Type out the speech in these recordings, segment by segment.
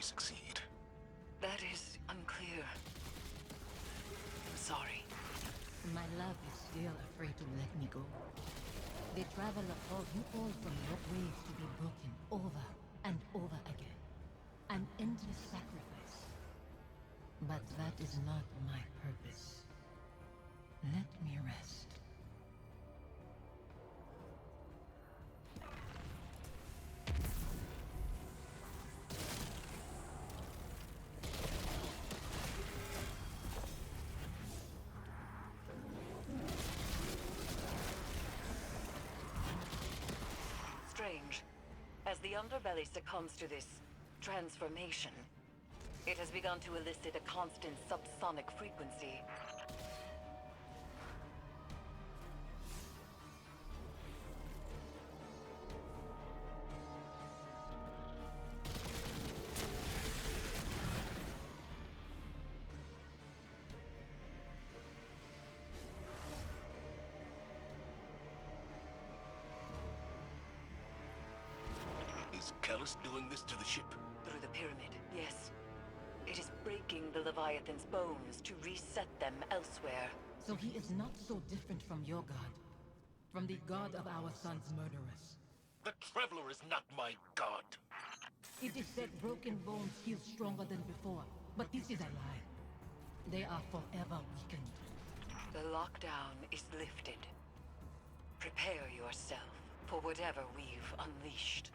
succeed? That is unclear. I'm sorry. My love is still afraid to let me go. The traveler called you all from your graves to be broken over and over again. An endless sacrifice. But that is not my purpose. Let me rest. Strange. As the underbelly succumbs to this transformation, it has begun to elicit a constant subsonic frequency. Is Callus doing this to the ship? Through the pyramid, yes. It is breaking the Leviathan's bones to reset them elsewhere. So he is not so different from your god. From the god of our son's murderers. The Traveler is not my god. It is said broken bones heal stronger than before, but this is a lie. They are forever weakened. The lockdown is lifted. Prepare yourself for whatever we've unleashed.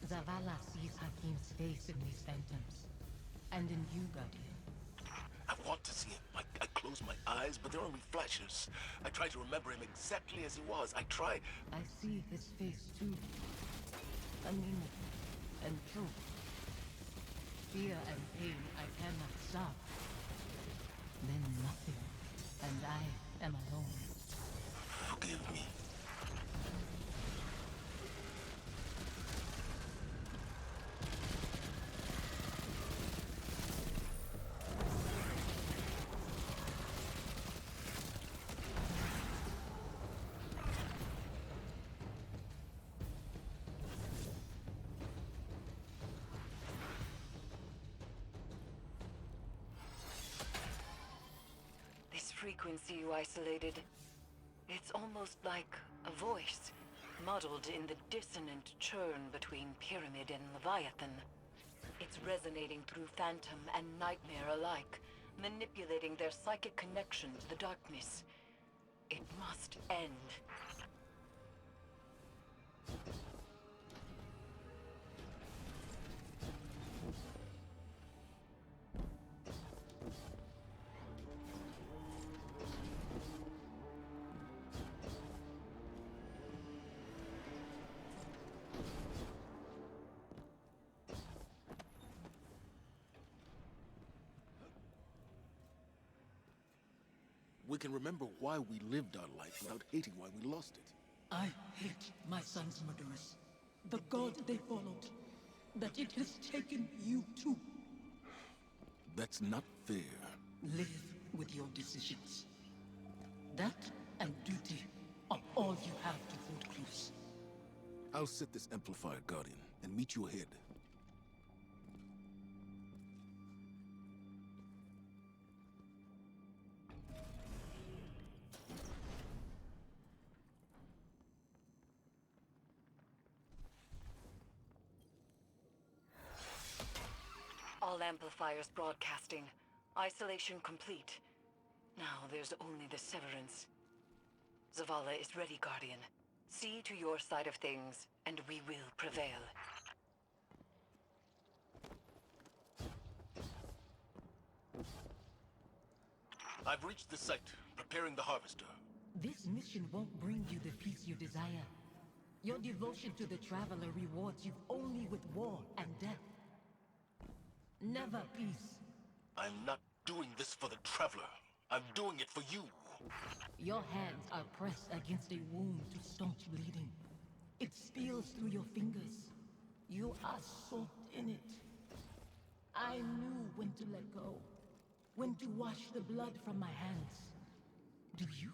Zavala sees Hakim's face in these phantoms. And in you, Guardian. I want to see him. I close my eyes, but they're only flashes. I try to remember him exactly as he was. I try. I see his face too. Anemic and true. Fear and pain I cannot stop. Then nothing. And I am alone. Forgive me. This frequency you isolated, it's almost like a voice, muddled in the dissonant churn between Pyramid and Leviathan. It's resonating through Phantom and Nightmare alike, manipulating their psychic connection to the darkness. It must end. We can remember why we lived our life without hating why we lost it. I hate my son's murderers. The god they followed. That it has taken you too. That's not fair. Live with your decisions. That and duty are all you have to hold close. I'll set this amplifier, Guardian, and meet you ahead. amplifiers broadcasting. Isolation complete. Now there's only the severance. Zavala is ready, Guardian. See to your side of things, and we will prevail. I've reached the site, preparing the harvester. This mission won't bring you the peace you desire. Your devotion to the Traveler rewards you only with war and death. Never peace. I'm not doing this for the Traveler. I'm doing it for you. Your hands are pressed against a wound to staunch bleeding. It spills through your fingers. You are soaked in it. I knew when to let go. When to wash the blood from my hands. Do you?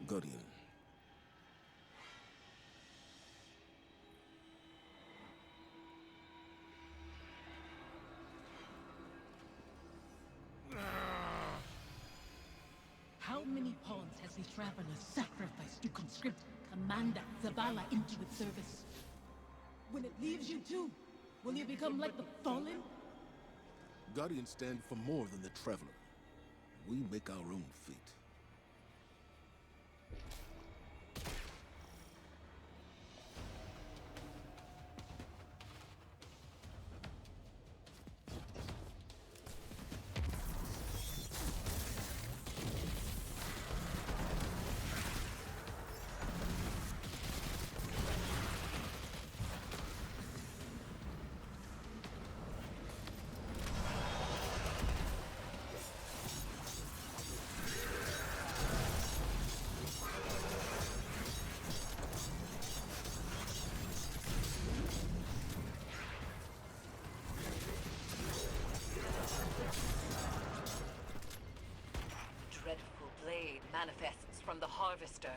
Guardian. How many pawns has the Traveler sacrificed to conscript Commander Zavala into its service? When it leaves you too, will you become like the Fallen? Guardians stand for more than the Traveler. We make our own fate. Dreadful blade manifests from the harvester.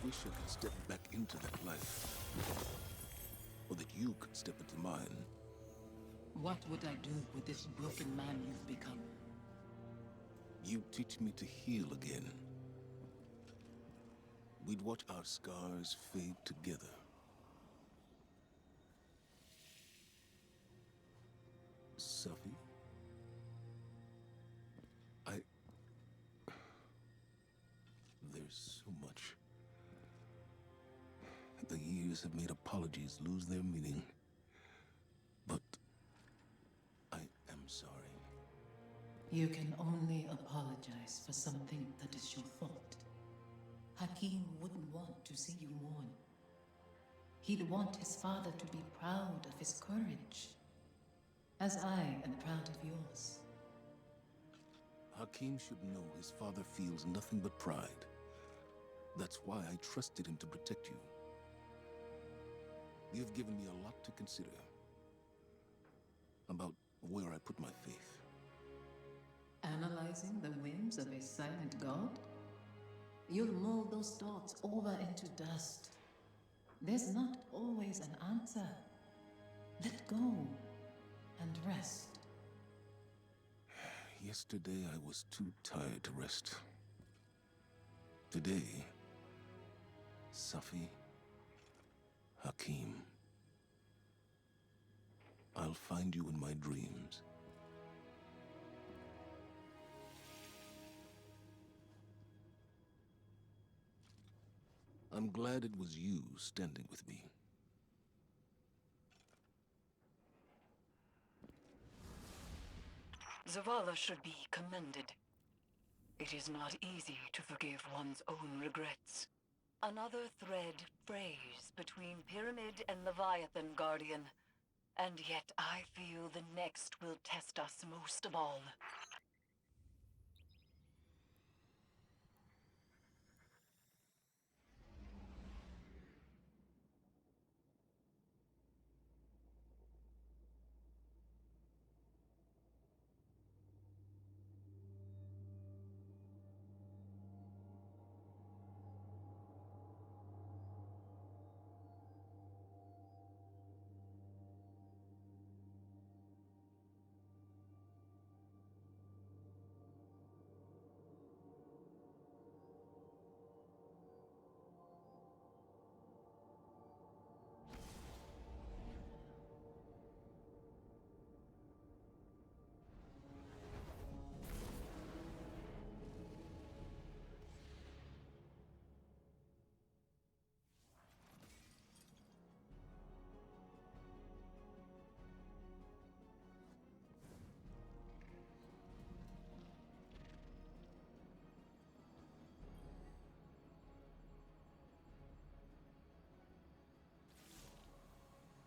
wish I could step back into that life. Or that you could step into mine. What would I do with this broken man you've become? You teach me to heal again. We'd watch our scars fade together. Safi? There's so much. The years have made apologies lose their meaning. But I am sorry. You can only apologize for something that is your fault. Hakim wouldn't want to see you mourn. He'd want his father to be proud of his courage, as I am proud of yours. Hakim should know his father feels nothing but pride. That's why I trusted him to protect you. You've given me a lot to consider about where I put my faith. Analyzing the whims of a silent god? You'll mold those thoughts over into dust. There's not always an answer. Let go and rest. Yesterday I was too tired to rest. Today, Safi, Hakim, I'll find you in my dreams. I'm glad it was you standing with me. Zavala should be commended. It is not easy to forgive one's own regrets. Another thread frays between Pyramid and Leviathan, Guardian. And yet I feel the next will test us most of all.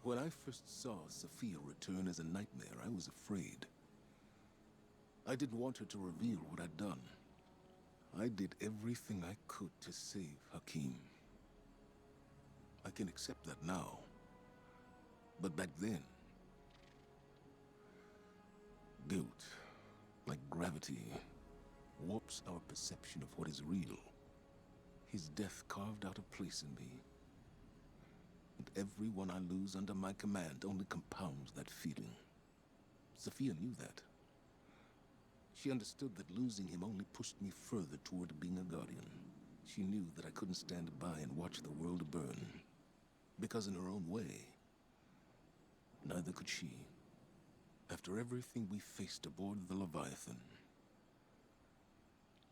When I first saw Safiyah return as a nightmare, I was afraid. I didn't want her to reveal what I'd done. I did everything I could to save Hakim. I can accept that now. But back then, guilt, like gravity, warps our perception of what is real. His death carved out a place in me. And everyone I lose under my command only compounds that feeling. Safiyah knew that. She understood that losing him only pushed me further toward being a guardian. She knew that I couldn't stand by and watch the world burn. Because in her own way, neither could she. After everything we faced aboard the Leviathan,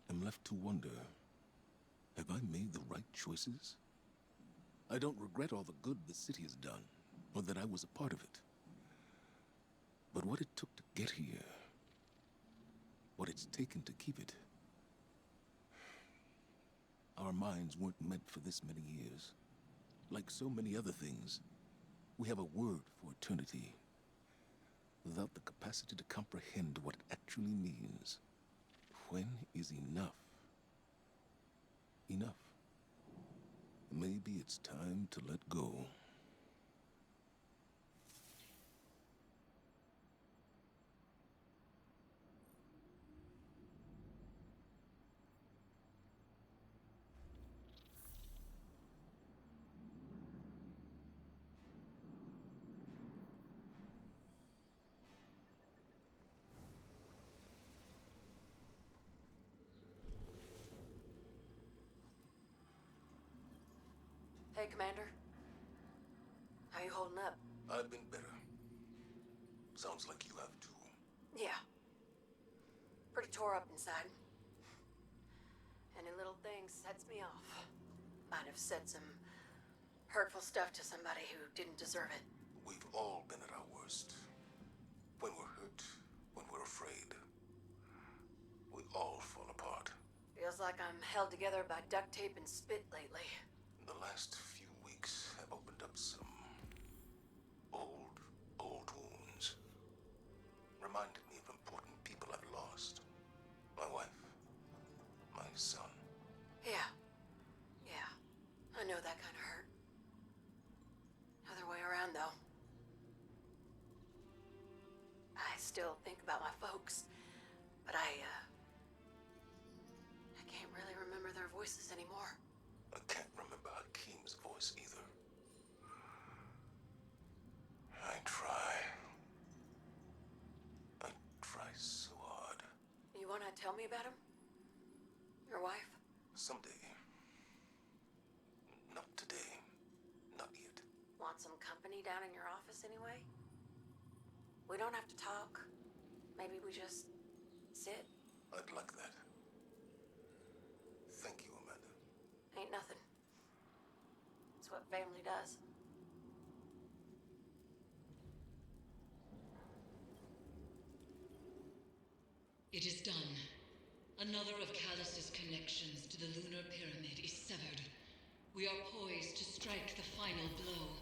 I'm left to wonder, have I made the right choices? I don't regret all the good the city has done, or that I was a part of it. But what it took to get here, what it's taken to keep it. Our minds weren't meant for this many years. Like so many other things, we have a word for eternity, without the capacity to comprehend what it actually means. When is enough? Enough. Maybe it's time to let go. Hey, Commander. How you holding up? I've been better. Sounds like you have too. Yeah. Pretty tore up inside. Any little thing sets me off. Might have said some hurtful stuff to somebody who didn't deserve it. We've all been at our worst. When we're hurt, when we're afraid, we all fall apart. Feels like I'm held together by duct tape and spit lately. The last few weeks have opened up some old wounds. Reminded me of important people I've lost. My wife, my son. Yeah. I know that kind of hurt. Other way around, though. I still think about my folks, but I can't really remember their voices anymore. I can't remember Hakeem's voice either. I try so hard. You wanna tell me about him? Your wife? Someday. Not today. Not yet. Want some company down in your office anyway? We don't have to talk. Maybe we just sit. I'd like that. Thank you, Amanda. Ain't nothing. It's what family does. It is done. Another of Callus's connections to the lunar pyramid is severed. We are poised to strike the final blow.